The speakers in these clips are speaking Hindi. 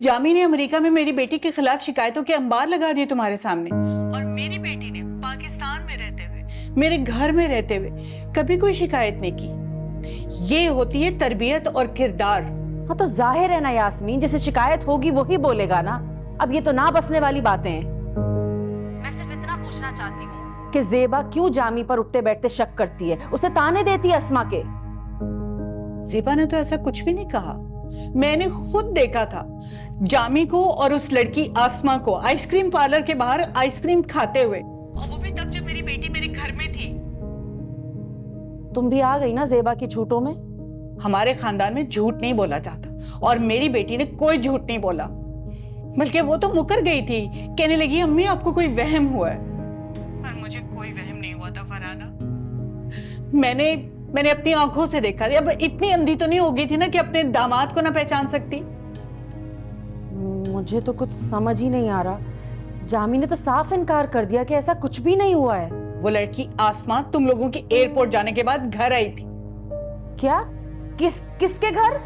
जामी ने अमेरिका में मेरी बेटी के खिलाफ शिकायतों के अंबार लगा दिए तुम्हारे सामने, और मेरी बेटी ने पाकिस्तान में रहते हुए, मेरे घर में रहते हुए कभी कोई शिकायत नहीं की। ये होती है तरबियत और किरदार। हाँ तो जाहिर है ना यास्मीन, जिसे शिकायत होगी वही बोलेगा ना। अब ये तो ना बसने वाली बातें हैं। मैं सिर्फ इतना पूछना चाहती हूँ कि ज़ेबा क्यों जामी पर उठते बैठते शक करती है, उसे ताने देती है अस्मा के। ज़ेबा ने तो ऐसा कुछ भी नहीं कहा। मैंने खुद देखा था जामी को और उस लड़की आसमा को आइसक्रीम पार्लर के बाहर आइसक्रीम खाते हुए, और वो भी तब जब मेरी बेटी मेरे घर में थी। तुम भी आ गई ना ज़ेबा की झूठों में। हमारे खानदान में झूठ नहीं बोला जाता, और मेरी बेटी ने कोई झूठ नहीं बोला, बल्कि वो तो मुकर गई थी। कहने लगी अम्मी आपको कोई वहम हुआ है। पर मुझे कोई वहम नहीं हुआ था फरहाना। मैंने अपनी आंखों से देखा। अब इतनी अंधी तो नहीं हो गई थी ना कि अपने दामाद को ना पहचान सकती। मुझे तो कुछ समझ ही नहीं आ रहा। जामी ने तो साफ इनकार कर दिया कि ऐसा कुछ भी नहीं हुआ है। वो लड़की आसमा तुम लोगों की एयरपोर्ट जाने के बाद घर आई थी। क्या? किसके घर?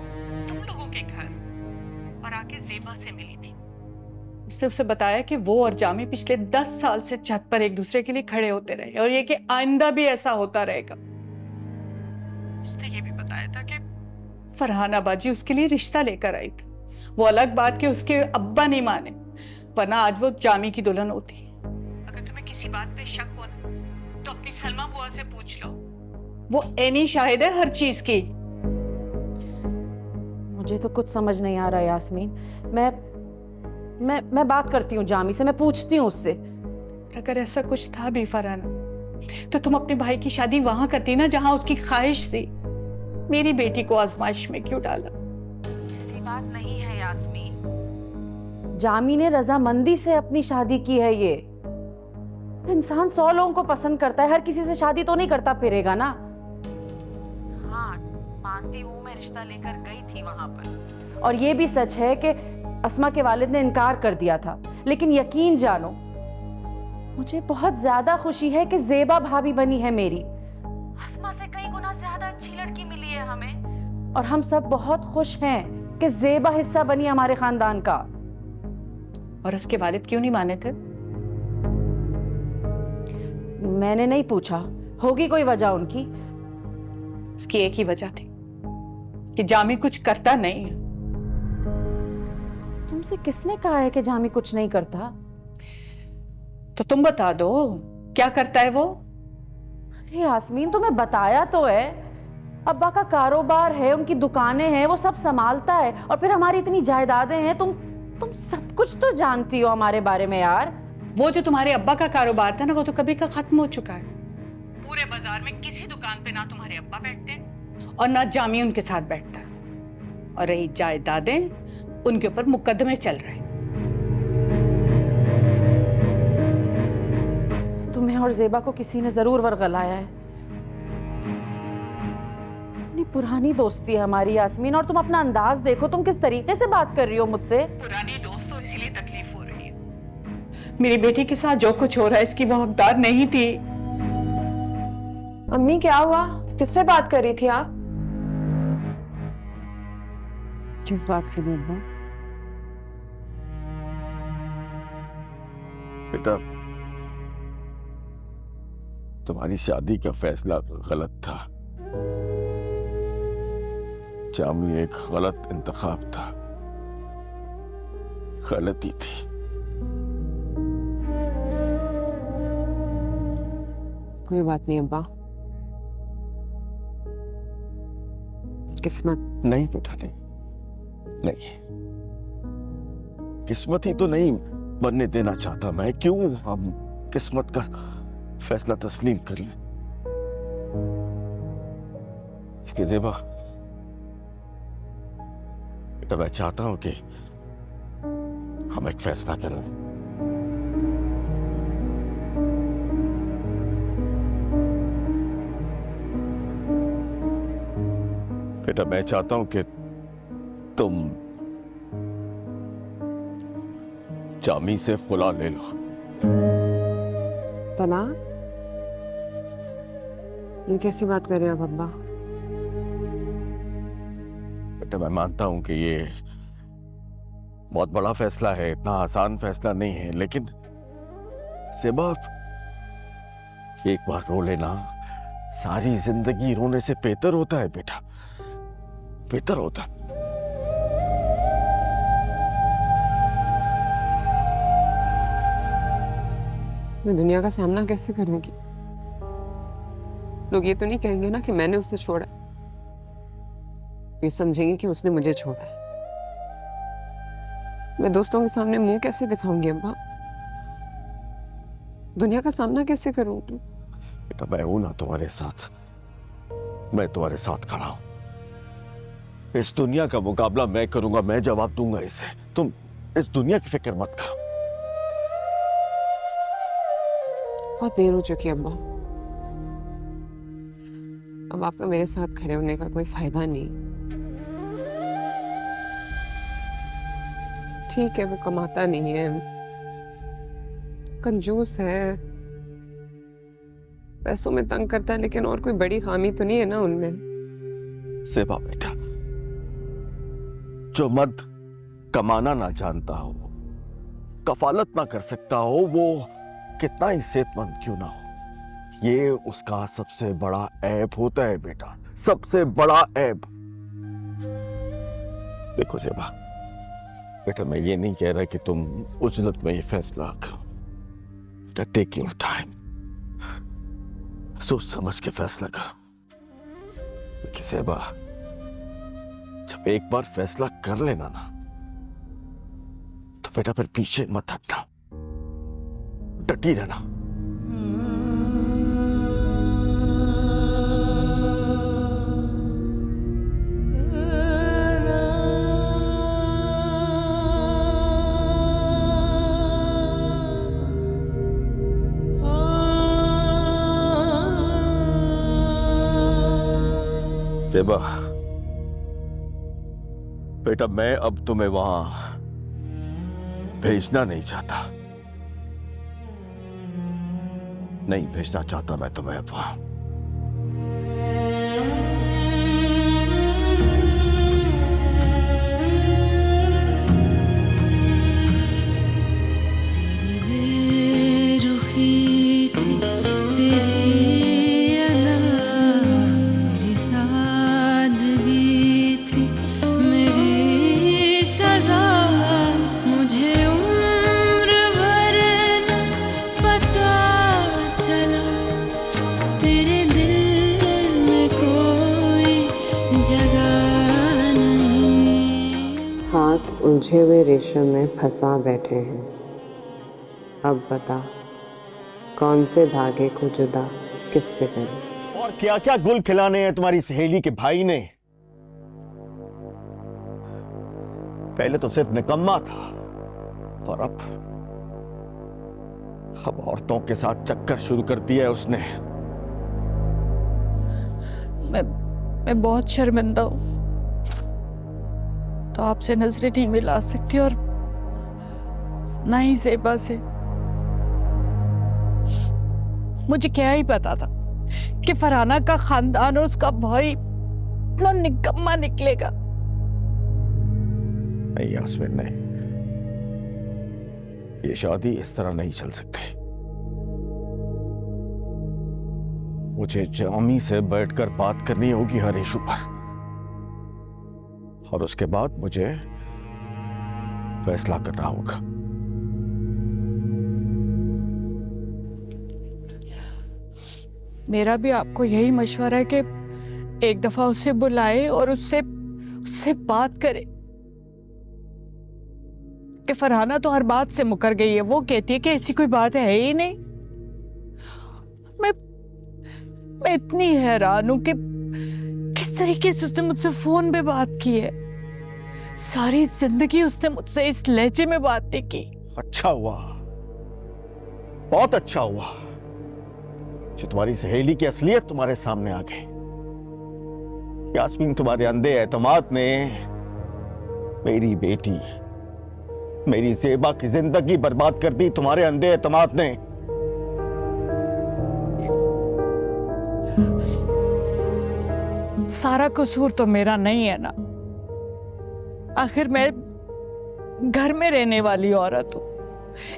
तुम लोगों के घर, और आके ज़ेबा से मिली थी। उसने उसे बताया कि वो और जामी पिछले 10 साल से छत पर एक दूसरे के लिए खड़े होते रहे, और ये कि आइंदा भी ऐसा होता रहेगा। उसने ये भी बताया था कि फरहाना बाजी उसके लिए रिश्ता लेकर आई थी। वो अलग बात कि उसके अब्बा नहीं माने, वरना आज वो जामी की दुल्हन होती। अगर तुम्हें किसी बात पे शक हो ना, तो अपनी सलमा बुआ से पूछ लो। वो ऐनी शाहिद है हर चीज की। मुझे तो कुछ समझ नहीं आ रहा यास्मीन। मैं बात करती हूँ जामी से, मैं पूछती हूँ उससे। अगर ऐसा कुछ था भी फरहाना, तो तुम अपने भाई की शादी वहां करती ना जहां उसकी ख्वाहिश थी। मेरी बेटी को आजमाइश में क्यों डाला? ऐसी बात नहीं है यास्मीन। जामी ने रजामंदी से अपनी शादी की है। ये इंसान 100 लोगों को पसंद करता है, हर किसी से शादी तो नहीं करता फिरेगा ना। हाँ मानती हूँ, मैं रिश्ता लेकर गई थी वहां पर, और ये भी सच है कि अस्मा के वालिद ने इनकार कर दिया था। लेकिन यकीन जानो, मुझे बहुत ज्यादा खुशी है कि ज़ेबा भाभी बनी है मेरी। अस्मा से कई गुना ज्यादा अच्छी लड़की मिली है हमें, और हम सब बहुत खुश हैं कि ज़ेबा हिस्सा बनी हमारे खानदान का। और उसके वालिद क्यों नहीं माने थे? मैंने नहीं पूछा, होगी कोई वजह उनकी। उसकी एक ही वजह थी कि जामी कुछ करता नहीं है। तुमसे किसने कहा है कि जामी कुछ नहीं करता? तो तुम बता दो, क्या करता है वो? अरे यास्मीन, तुम्हें बताया तो है। अब्बा का कारोबार है, उनकी दुकानें हैं, वो सब संभालता है, और फिर हमारी इतनी जायदादें हैं। तुम सब कुछ तो जानती हो हमारे बारे में यार। वो जो तुम्हारे अब्बा का कारोबार था ना, वो तो कभी का खत्म हो चुका है। पूरे बाजार में किसी दुकान पे ना तुम्हारे अब्बा बैठते हैं और ना जामी उनके साथ बैठता है। और रही जायदादें, उनके ऊपर मुकदमे चल रहे हैं। तुम्हें और ज़ेबा को किसी ने जरूर वरगलाया है। इतनी पुरानी दोस्ती है हमारी यास्मीन, और तुम अपना अंदाज देखो, तुम किस तरीके से बात कर रही हो मुझसे। पुरानी दोस्त तो इसीलिए तकलीफ हो रही है। मेरी बेटी के साथ जो कुछ हो रहा है, इसकी वो हकदार नहीं थी। अम्मी क्या हुआ? किससे बात कर रही थी आप? किस बात के लिए अब्बा? बेटा, तुम्हारी शादी का फैसला गलत था। जामी एक गलत इंतखाब था, गलती थी। कोई बात नहीं अब्बा, किस्मत। नहीं बेटा, नहीं, किस्मत ही तो नहीं बनने देना चाहता मैं। क्यों हम किस्मत का फैसला तस्लीम कर लें? इसलिए ज़ेबा, बेटा मैं चाहता हूं कि हम एक फैसला कर लें। बेटा मैं चाहता हूं कि तुम जामी से खुला ले लो। तलाक? ये कैसी बात कर रहे हैं आप अब्बा? बेटा मैं मानता हूं कि ये बहुत बड़ा फैसला है, इतना आसान फैसला नहीं है, लेकिन सेबा एक बार रो लेना सारी जिंदगी रोने से बेहतर होता है बेटा, बेहतर होता है। मैं दुनिया का सामना कैसे करूंगी? लोग ये तो नहीं कहेंगे ना कि मैंने उसे छोड़ा, ये समझेंगे कि उसने मुझे छोड़ा है। मैं दोस्तों के सामने मुंह कैसे दिखाऊंगी अम्मा? दुनिया का सामना कैसे करूंगी? बेटा मैं हूं ना तुम्हारे साथ, मैं तुम्हारे साथ खड़ा हूं। इस दुनिया का मुकाबला मैं करूंगा, मैं जवाब दूंगा इसे। तुम इस दुनिया की फिक्र मत करो। बहुत देर हो चुकी है अम्मा, अब आपका मेरे साथ खड़े होने का कोई फायदा नहीं। ठीक है वो कमाता नहीं है, कंजूस है, पैसों में तंग करता है, लेकिन और कोई बड़ी खामी तो नहीं है ना उनमें। सेबा बेटा, जो मर्द कमाना ना जानता हो, कफालत ना कर सकता हो, वो कितना ही सेहतमंद क्यों ना हो, ये उसका सबसे बड़ा ऐब होता है बेटा, सबसे बड़ा ऐब। देखो सेबा बेटा, मैं ये नहीं कह रहा कि तुम उजलत में ये फैसला करो। बेटा टेक योर टाइम, सोच समझ के फैसला करो। क्योंकि सेबा जब एक बार फैसला कर लेना ना, तो बेटा फिर पीछे मत हटना, डटी रहना। सेबा बेटा, मैं अब तुम्हें वहां भेजना नहीं चाहता, नहीं भेजना चाहता मैं तुम्हें अब वहां। हाथ उलझे हुए रेशम में फंसा बैठे हैं, अब बता कौन से धागे को जुदा किससे करें? और क्या क्या गुल खिलाने हैं तुम्हारी सहेली के भाई ने। पहले तो सिर्फ निकम्मा था, और अब औरतों के साथ चक्कर शुरू कर दिया है उसने। मैं बहुत शर्मिंदा हूं, तो आपसे नजरें नहीं मिला सकती और ना ही ज़ेबा से। मुझे क्या ही पता था कि फरहाना का खानदान और उसका भाई इतना निकम्मा निकलेगा। नहीं यास्मीन नहीं, ये शादी इस तरह नहीं चल सकती। मुझे जामी से बैठकर बात करनी होगी हर इशू पर, और उसके बाद मुझे फैसला करना होगा। मेरा भी आपको यही मशवरा है कि एक दफा उसे बुलाए और उससे बात करे कि फरहाना तो हर बात से मुकर गई है। वो कहती है कि ऐसी कोई बात है ही नहीं। मैं इतनी हैरान हूं कि किस तरीके से उसने मुझसे फोन पे बात की है। सारी जिंदगी उसने मुझसे इस लहजे में बात नहीं की। अच्छा हुआ, बहुत अच्छा हुआ जो तुम्हारी सहेली की असलियत तुम्हारे सामने आ गई। यास्मीन, तुम्हारे अंधे एतमाद ने मेरी बेटी, मेरी ज़ेबा की जिंदगी बर्बाद कर दी। तुम्हारे अंधे एतमाद ने। सारा कसूर तो मेरा नहीं है ना। आखिर घर में रहने वाली औरत हो,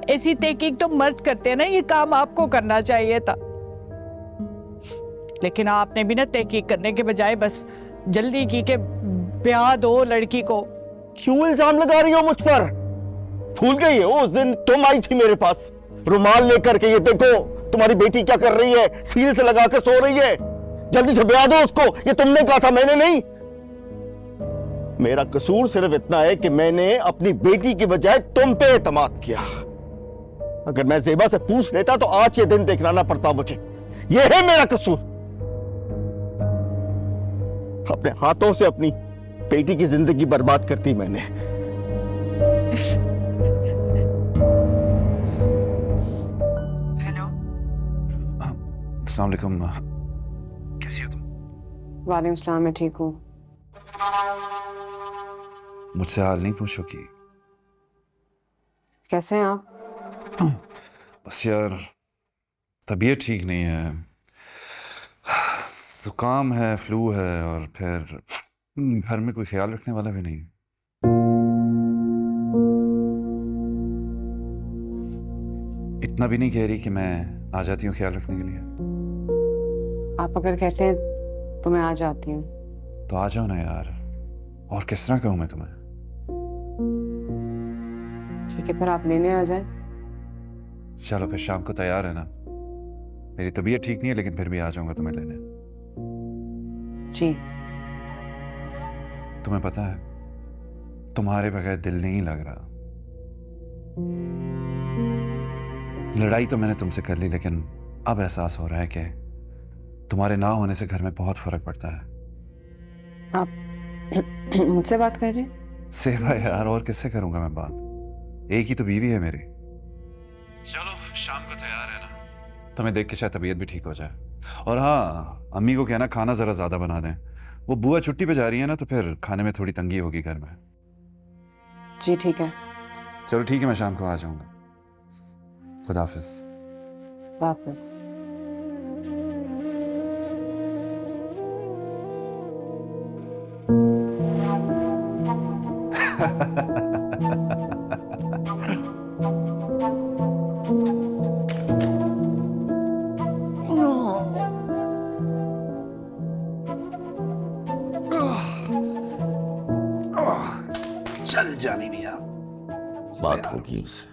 ऐसी तहकीक तो मर्द करते हैं ना, ये काम आपको करना चाहिए था। लेकिन आपने भी ना तहकीक करने के बजाय बस जल्दी की के ब्याह दो लड़की को। क्यों इल्जाम लगा रही हो मुझ पर? भूल गई हो उस दिन तुम आई थी मेरे पास रुमाल लेकर के, ये देखो तुम्हारी बेटी क्या कर रही है, सीने से लगा के सो रही है, जल्दी से ब्याह दो उसको, ये तुमने कहा था, मैंने नहीं। मेरा कसूर सिर्फ इतना है कि मैंने अपनी बेटी की बजाय तुम पे एतमाद किया। अगर मैं ज़ेबा से पूछ लेता तो आज ये दिन देखना ना पड़ता मुझे। ये है मेरा कसूर। अपने हाथों से अपनी बेटी की जिंदगी बर्बाद करती मैंने। हेलो, अस्सलाम वालेकुम। कैसी हो तुम? वालेकुम सलाम, मैं ठीक हूँ। मुझसे हाल नहीं पूछोगी? कैसे हैं आप? बस यार तबीयत ठीक नहीं है, जुकाम है, फ्लू है, और फिर घर में कोई ख्याल रखने वाला भी नहीं। इतना भी नहीं कह रही कि मैं आ जाती हूँ ख्याल रखने के लिए। आप अगर कहते हैं तो मैं आ जाती हूँ। तो आ जाओ ना यार, और किस तरह कहूँ मैं तुम्हें? ठीक है, फिर आप लेने आ जाए। चलो फिर शाम को तैयार है ना? मेरी तबीयत ठीक नहीं है लेकिन फिर भी आ जाऊंगा तुम्हें लेने। जी। तुम्हें पता है तुम्हारे बगैर दिल नहीं लग रहा। लड़ाई तो मैंने तुमसे कर ली, लेकिन अब एहसास हो रहा है कि तुम्हारे ना होने से घर में बहुत फर्क पड़ता है। आप मुझसे बात कर रहे हैं? सेवा यार, और किससे करूंगा मैं बात? एक ही तो बीवी है मेरी। चलो शाम को तैयार है ना? तुम्हें देख के शायद तबीयत भी ठीक हो जाए। और हाँ, अम्मी को कहना खाना जरा ज्यादा बना दें। वो बुआ छुट्टी पे जा रही है ना, तो फिर खाने में थोड़ी तंगी होगी घर में। जी ठीक है। चलो ठीक है, मैं शाम को आ जाऊंगा। खुदा हाफिज। वापस। चल जानी नहीं यार, बात होगी उससे।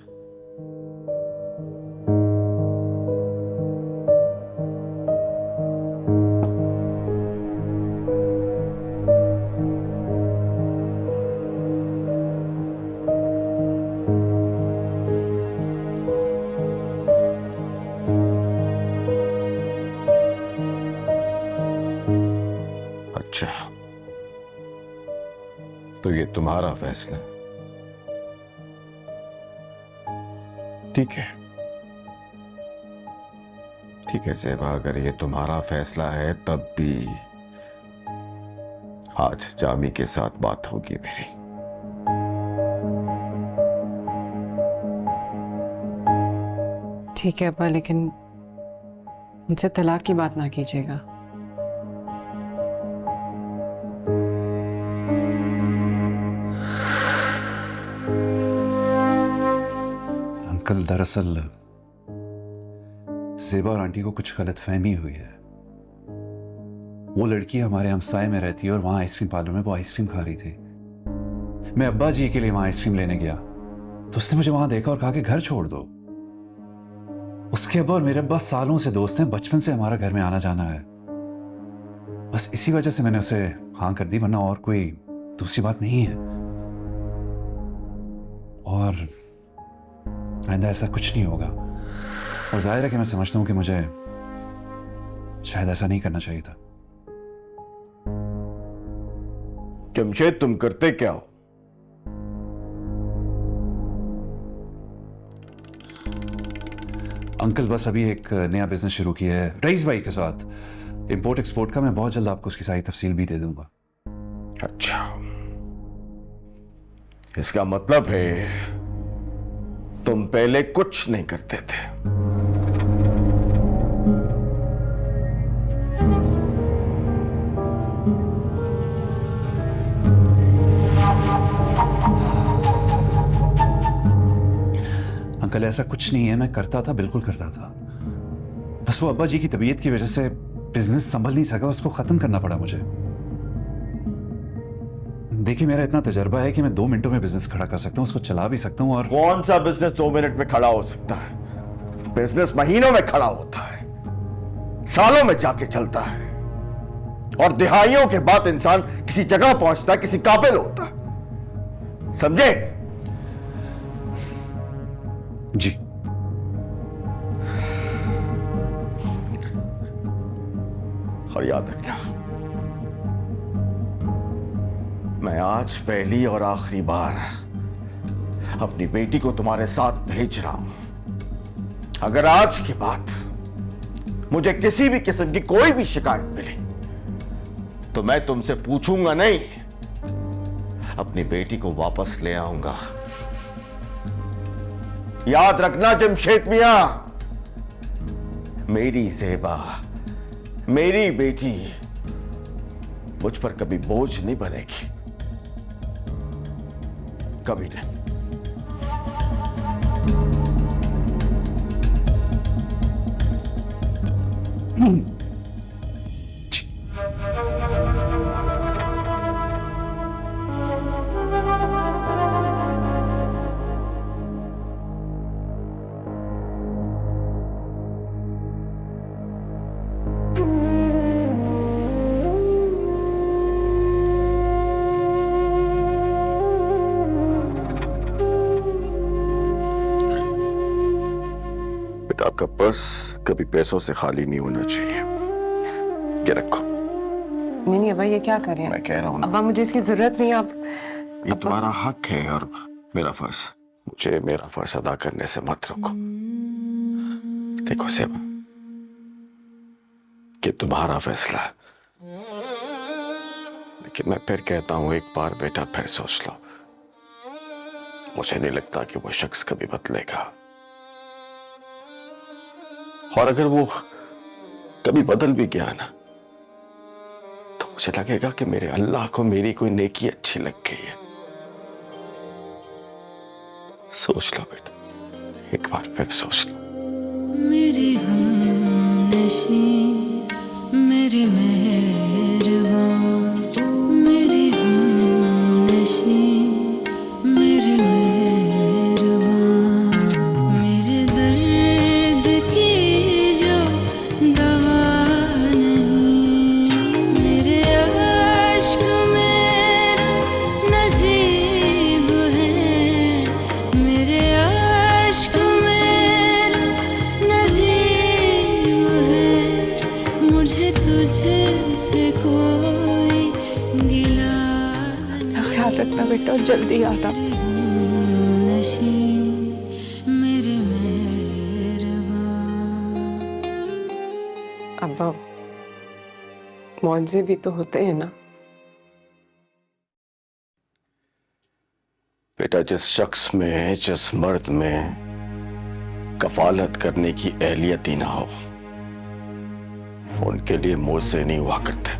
अच्छा, तो ये तुम्हारा फैसला? ठीक है, ठीक है ज़ेबा, अगर ये तुम्हारा फैसला है तब भी आज जामी के साथ बात होगी मेरी। ठीक है अब्बा, लेकिन मुझसे तलाक की बात ना कीजिएगा। अंकल, दरअसल ज़ेबा और आंटी को कुछ गलतफहमी हुई है। वो लड़की हमारे हमसाए में रहती है और वहां आइसक्रीम पार्लर में वो आइसक्रीम खा रही थी। मैं अब्बा जी के लिए वहां आइसक्रीम लेने गया तो उसने मुझे वहां देखा और कहा कि घर छोड़ दो। उसके अब्बा और मेरे अब्बा सालों से दोस्त हैं, बचपन से हमारा घर में आना जाना है। बस इसी वजह से मैंने उसे हाँ कर दी, वरना और कोई दूसरी बात नहीं है। और आइंदा ऐसा कुछ नहीं होगा। और जाहिर है कि मैं समझता हूं कि मुझे शायद ऐसा नहीं करना चाहिए था। जमशेद, तुम करते क्या हो? अंकल, बस अभी एक नया बिजनेस शुरू किया है रईस भाई के साथ, इंपोर्ट एक्सपोर्ट का। मैं बहुत जल्द आपको उसकी सारी तफसील भी दे दूंगा। अच्छा, इसका मतलब है तुम पहले कुछ नहीं करते थे। अंकल ऐसा कुछ नहीं है, मैं करता था, बिल्कुल करता था। बस वो अब्बा जी की तबीयत की वजह से बिजनेस संभल नहीं सका, उसको खत्म करना पड़ा मुझे। देखिए मेरा इतना तजर्बा है कि मैं 2 मिनटों में बिजनेस खड़ा कर सकता हूँ, उसको चला भी सकता हूँ। और कौन सा बिजनेस 2 मिनट में खड़ा हो सकता है? बिजनेस महीनों में खड़ा होता है, सालों में जाके चलता है, और दिहाइयों के बाद इंसान किसी जगह पहुंचता है, किसी काबिल होता है। समझे? जी। और याद रखना, मैं आज पहली और आखिरी बार अपनी बेटी को तुम्हारे साथ भेज रहा हूं। अगर आज के बाद मुझे किसी भी किस्म की कोई भी शिकायत मिली तो मैं तुमसे पूछूंगा नहीं, अपनी बेटी को वापस ले आऊंगा। याद रखना जमशेद मियां, मेरी ज़ेबा, मेरी बेटी मुझ पर कभी बोझ नहीं बनेगी, कभी नहीं। बेटा, आपका पर्स कभी पैसों से खाली नहीं होना चाहिए। ये रखो। नहीं नहीं अब्बा, ये क्या करें? मैं कह रहा हूं ना, अब्बा मुझे इसकी जरूरत नहीं। आप ये तुम्हारा हक है और मेरा फर्ज। मुझे मेरा फर्ज अदा करने से मत रोको। देखो सेब, कि तुम्हारा फैसला है, लेकिन मैं फिर कहता हूं, एक बार बेटा फिर सोच लो। मुझे नहीं लगता कि वो शख्स कभी बदलेगा, और अगर वो कभी बदल भी गया ना, तो मुझे लगेगा कि मेरे अल्लाह को मेरी कोई नेकी अच्छी लग गई है। सोच लो बेटा, एक बार फिर सोच लो। मेरी हमनशी, मेरी मेहरबान, मेरी हमनशी, मेरी मेहरबान, मेरे दर्द की जो दवा नहीं, मेरे आश्क मेरा नसीब है, मेरे आश्क मेरा नसीब है, मुझे तुझसे कोई गिला ख्याल रखना बेटा, जल्दी आना। नशी, मेरे मेहरबान। अब्बा मुआवजे भी तो होते हैं ना। बेटा, जिस शख्स में, जिस मर्द में कफालत करने की एहलियत ही ना हो, उनके लिए मुआवजे नहीं हुआ करते।